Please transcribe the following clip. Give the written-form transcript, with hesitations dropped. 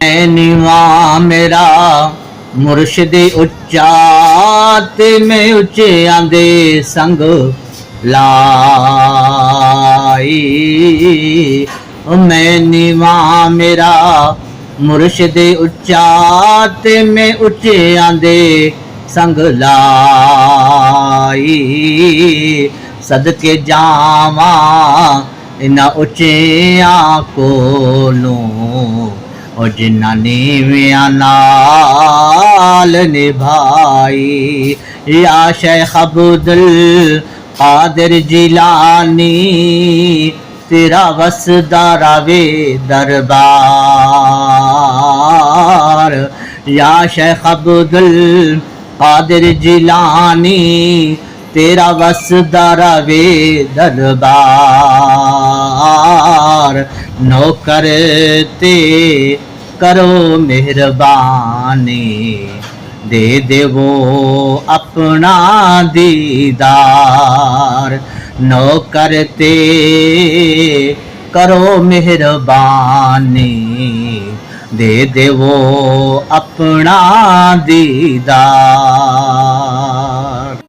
नीवा मेरा मुर्शिद उच्चा ते मैं उच्चियां दे संग लाई। मैं नीवा मेरा मुर्शिद उच्चा ते मैं उच्चियां दे संग लाई। सदके जावा इन्हां उच्चियां कोलों और जिन्ना नीवियां नाल निभाई। या शेख अब्दुल कादिर जिलानी तेरा वसदा रवे दरबार। या शेख अब्दुल कादिर जिलानी तेरा वसदा रवे दरबार। नौकर ते करो मेहरबानी दे देवो अपना दीदार। नौकर ते करो मेहरबानी दे देवो अपना दीदार।